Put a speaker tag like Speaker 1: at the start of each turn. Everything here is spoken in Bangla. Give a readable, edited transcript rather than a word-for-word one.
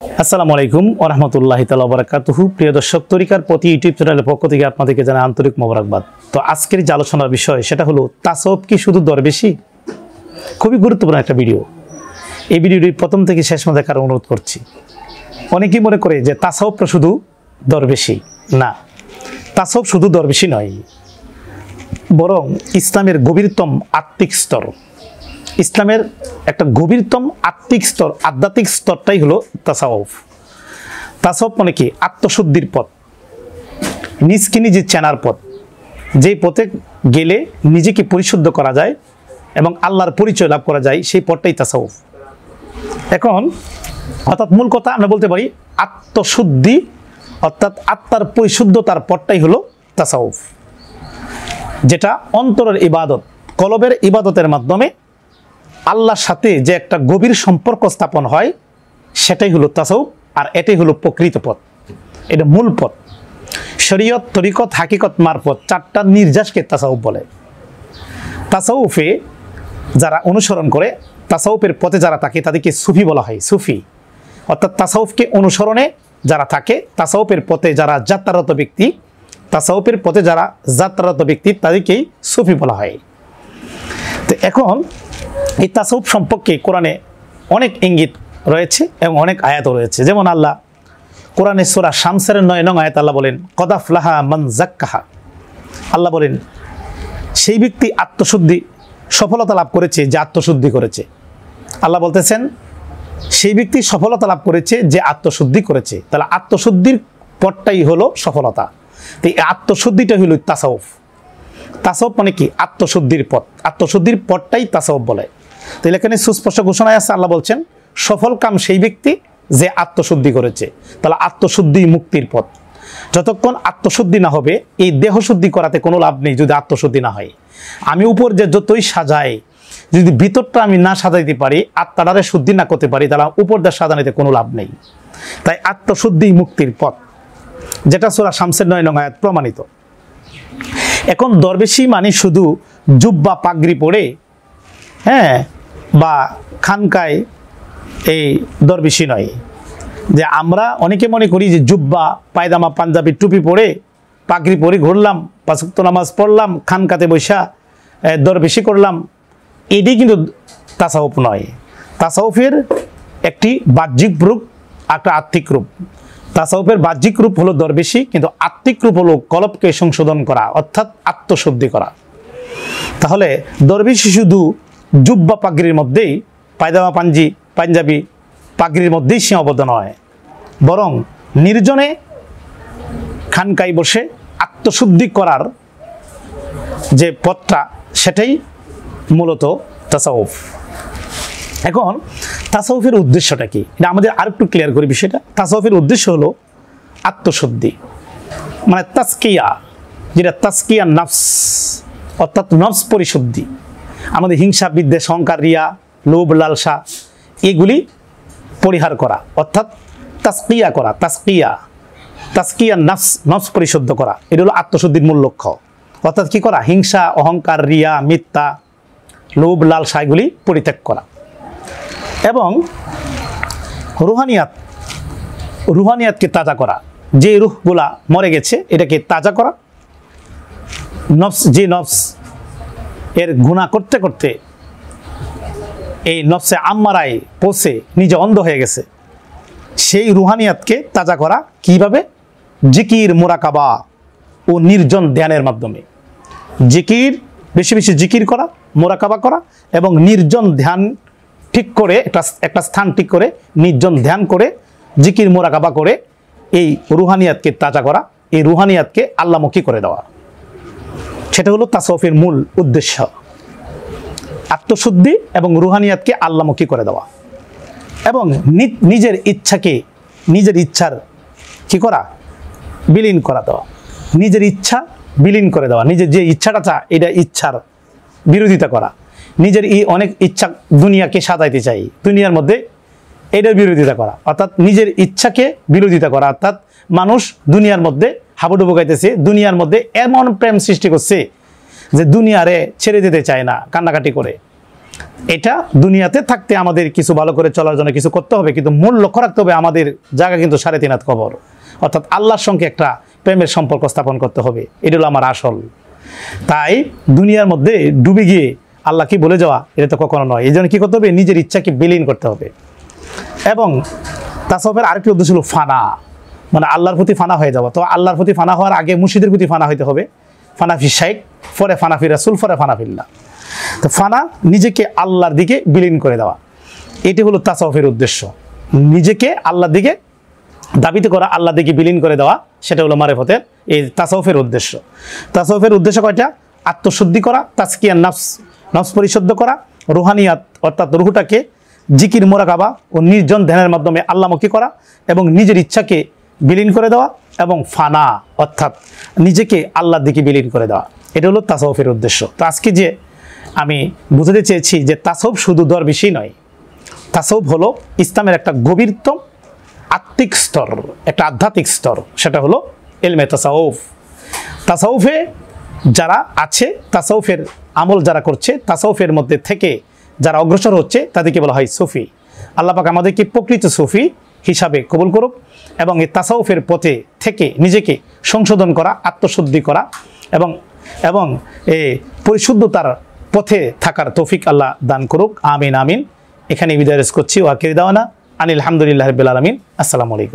Speaker 1: আসসালামু আলাইকুম ওয়া রাহমাতুল্লাহি তাআলা ওয়া বারাকাতুহু। প্রিয় দর্শক, তরিকার প্রতি ইউটিউব চ্যানেলের পক্ষ থেকে আপনাদেরকে জানাই আন্তরিক মোবারকবাদ। তো আজকের যে আলোচনার বিষয় সেটা হলো তাসাউফ কি শুধু দরবেশি? খুবই গুরুত্বপূর্ণ একটা ভিডিও। এই ভিডিওটি প্রথম থেকে শেষ পর্যন্ত দেখার অনুরোধ করছি। অনেকেই মনে করে যে তাসাউফটা শুধু দরবেশি। না, তাসাউফ শুধু দরবেশি নয়, বরং ইসলামের গভীরতম আত্মিক স্তর। ইসলামের একটা গভীরতম আত্মিক স্তর, আধ্যাত্মিক স্তরটাই হলো তাসাউফ। তাসাউফ মানে কি? আত্মশুদ্ধির পথ, নিজকে নিজে চেনার পথ, যেই পথে গেলে নিজেকে পরিশুদ্ধ করা যায় এবং আল্লাহর পরিচয় লাভ করা যায়, সেই পথটাই তাসাউফ। এখন অর্থাৎ মূল কথা আমরা বলতে পারি আত্মশুদ্ধি, অর্থাৎ আত্মার পরিশুদ্ধতার পথটাই হলো তাসাউফ, যেটা অন্তরের ইবাদত, কলবের ইবাদতের মাধ্যমে আল্লাহর সাথে যে একটা গভীর সম্পর্ক স্থাপন হয়, সেটাই হলো তাসাউফ। আর এটাই হলো প্রকৃত পথ, এটা মূল পথ। শরীয়ত, তরিকত, হাকিকত, মারফত, চারটা নির্যাসকে তাসাউফ বলে। তাসাউফে যারা অনুসরণ করে, তাসাউফের পথে যারা থাকে, তাদেরকে সুফি বলা হয়। সুফি অর্থাৎ তাসাউফকে অনুসরণে যারা থাকে, তাসাউফের পথে যারা যাত্রারত ব্যক্তি, তাসাউফের পথে যারা যাত্রারত ব্যক্তি, তাদেরকেই সুফি বলা হয়। তো এখন এই তাসাউফ সম্পর্কে কোরআনে অনেক ইঙ্গিত রয়েছে এবং অনেক আয়াতও রয়েছে। যেমন আল্লাহ কোরআনে সূরা শামসের 9 নং আয়াত আল্লাহ বলেন, কদ আফলাহা মান যাক্কাহা। আল্লাহ বলেন সেই ব্যক্তি আত্মশুদ্ধি সফলতা লাভ করেছে যে আত্মশুদ্ধি করেছে। আল্লাহ বলতেছেন সেই ব্যক্তি সফলতা লাভ করেছে যে আত্মশুদ্ধি করেছে। তাহলে আত্মশুদ্ধির পথটাই হলো সফলতা। তো এই আত্মশুদ্ধিটা হলো তাসাউফ। তাসাউফ মানে কি? আত্মশুদ্ধির পথ। আত্মশুদ্ধির পথটাই তাসাউফ বলে। তাহলে এখানে সুস্পষ্ট ঘোষণায় আছে, আল্লাহ বলছেন সফল কাম সেই ব্যক্তি যে আত্মশুদ্ধি করেছে। তাহলে আত্মশুদ্ধি মুক্তির পথ। যতক্ষণ আত্মশুদ্ধি না হবে, এই দেহশুদ্ধি করাতে কোনো লাভ নেই যদি আত্মশুদ্ধি না হয়। আমি উপর যে যতই সাজাই, যদি ভিতরটা আমি না সাজাইতে পারি, আত্মাটারে শুদ্ধি না করতে পারি, তাহলে উপর দিয়ে সাজানিতে কোনো লাভ নেই। তাই আত্মশুদ্ধি মুক্তির পথ, যেটা সূরা শামসের 9 নং আয়াত প্রমাণিত। এখন দরবেশি মানে শুধু জুব্বা পাগড়ি পরে, বা খানকায় এই দরবেশি নয়। যে আমরা অনেকে মনে করি যে জুব্বা, পায়জামা, পাঞ্জাবি, টুপি পরে, পাগড়ি পরে ঘুরলাম, 5 ওয়াক্ত নামাজ পড়লাম, খানকাতে বৈশা দরবেশি করলাম, এটাই কিন্তু তাসাউফ নয়। তাসাউফের একটি বাহ্যিক রূপ, একটা আত্মিক রূপ। তাসাউফের বাহ্যিক রূপ হলো দরবেশি, কিন্তু আত্মিক রূপ হলো কলবকে সংশোধন করা, অর্থাৎ আত্মশুদ্ধি করা। তাহলে দরবেশি শুধু জুব্বা পাগড়ির মধ্যেই, পায়জামা, পাঞ্জাবি, পাগড়ির মধ্যেই সীমাবদ্ধ নয়, বরং নির্জনে খানকায় বসে আত্মশুদ্ধি করার যে পথটা, সেটাই মূলত তাসাউফ। এখন তাসাউফের উদ্দেশ্যটা কি, এটা আমাদের আরেকটু ক্লিয়ার করি বিষয়টা। তাসাউফের উদ্দেশ্য হলো আত্মশুদ্ধি, মানে তাসকিয়া, যেটা তাসকিয়া নফস, অর্থাৎ নফস পরিশুদ্ধি। আমাদের হিংসা, বিদ্বেষ, অহংকার, রিয়া, লোভ, লালসা, এগুলি পরিহার করা, অর্থাৎ তাসকিয়া করা। তাসকিয়া নফস, নফস পরিশুদ্ধ করা, এটা হলো আত্মশুদ্ধির মূল লক্ষ্য। অর্থাৎ কি করা? হিংসা, অহংকার, রিয়া, মিথ্যা, লোভ, লালসা, এগুলি পরিত্যাগ করা। এবং রুহানিয়াতকে তাজা করা, যে রুহগুলা মরে গেছে এটাকে তাজা করা। নফস, যে নফস এর গুনাহ করতে করতে এই নফসে আম্মারায় পৌঁছে নিজে অন্ধ হয়ে গেছে, সেই রুহানিয়াতকে তাজা করা কিভাবে? জিকির, মুরাকাবা ও নির্জন ধ্যানের মাধ্যমে। জিকির, বেশি বেশি জিকির করা, মুরাকাবা করা, এবং নির্জন ধ্যান ঠিক করে, একটা স্থান ঠিক করে নির্জন ধ্যান করে, জিকির, মুরাকাবা করে এই রুহানিয়াতকে তাজা করা, এই রুহানিয়াতকে আল্লাহমুখী করে দেওয়া। সেটা হলো তাসাউফের মূল উদ্দেশ্য, আত্মশুদ্ধি এবং রুহানিয়াতকে আল্লাহমুখী করে দেওয়া। এবং নিজের ইচ্ছাকে, নিজের ইচ্ছার কি করা? বিলীন করা দেওয়া। নিজের ইচ্ছা বিলীন করে দেওয়া, নিজের যে ইচ্ছাটা চা, এটা ইচ্ছার বিরোধিতা করা। নিজের অনেক ইচ্ছা, দুনিয়াকে সাজাইতে চাই, দুনিয়ার মধ্যে এটার বিরোধিতা করা, অর্থাৎ নিজের ইচ্ছাকে বিরোধিতা করা। অর্থাৎ মানুষ দুনিয়ার মধ্যে হাবুডুবু গাইতেছে, দুনিয়ার মধ্যে এমন প্রেম সৃষ্টি করছে যে দুনিয়ারে ছেড়ে যেতে চায় না, কান্নাকাটি করে। এটা দুনিয়াতে থাকতে আমাদের কিছু ভালো করে চলার জন্য কিছু করতে হবে, কিন্তু মূল লক্ষ্য রাখতে হবে আমাদের জায়গা কিন্তু 3.5 হাত কবর, অর্থাৎ আল্লাহর সঙ্গে একটা প্রেমের সম্পর্ক স্থাপন করতে হবে। এটা হলো আমার আসল। তাই দুনিয়ার মধ্যে ডুবে গিয়ে আল্লাহ কি বলে যাওয়া, এটা তো কখনো নয়। এই জন্য কী করতে হবে, নিজের ইচ্ছাকে বিলীন করতে হবে। এবং তাসাউফের আরেকটি উদ্দেশ্য হলো ফানা, মানে আল্লাহর প্রতি ফানা হয়ে যাওয়া। তো আল্লাহর প্রতি ফানা হওয়ার আগে মুর্শিদের প্রতি ফানা হইতে হবে। ফানাফি শাইখ, পরে ফানাফি রাসূল, পরে ফানাফিল্লাহ। তো ফানা নিজেকে আল্লাহর দিকে বিলীন করে দেওয়া, এটি হলো তাসাউফের উদ্দেশ্য। নিজেকে আল্লাহর দিকে দাবিত করা, আল্লাহর দিকে বিলীন করে দেওয়া, সেটা হলো মারিফতের এই তাসাউফের উদ্দেশ্য। তাসাউফের উদ্দেশ্য কয়টা? আত্মশুদ্ধি করা, তাজকিয়ান নফস, নফস পরিশুদ্ধ করা, রুহানিয়াত অর্থাৎ রুহটাকে জিকির মোরাকাবা ও নির্জন ধ্যানের মাধ্যমে আল্লাহমুখী করা এবং নিজের ইচ্ছাকে বিলীন করে দেওয়া, এবং ফানা অর্থাৎ নিজেকে আল্লাহর দিকে বিলীন করে দেওয়া, এটা হলো তাসাউফের উদ্দেশ্য। তো আজকে যে আমি বুঝাতে চেয়েছি যে তাসাউফ শুধু দরবেশই নয়, তাসাউফ হলো ইসলামের একটা গভীরতম আত্মিক স্তর, একটা আধ্যাত্মিক স্তর, সেটা হলো ইলমে তাসাউফ। তাসাউফে যারা আছে, তাসাউফের আমল যারা করছে, তাসাউফের মধ্যে থেকে যারা অগ্রসর হচ্ছে, তাদেরকে বলা হয় সুফি। আল্লাহ পাক আমাদেরকে প্রকৃত সুফি হিসাবে কবুল করুক, এবং এই তাসাউফের পথে থেকে নিজেকে সংশোধন করা, আত্মশুদ্ধি করা এবং এই পরিশুদ্ধতার পথে থাকার তৌফিক আল্লাহ দান করুক। আমিন আমিন। এখানে বিদায় করছি। ওয়াকির দাওয়ানা আনিল হামদুলিল্লাহি রাব্বিল আলামিন। আসসালামু আলাইকুম।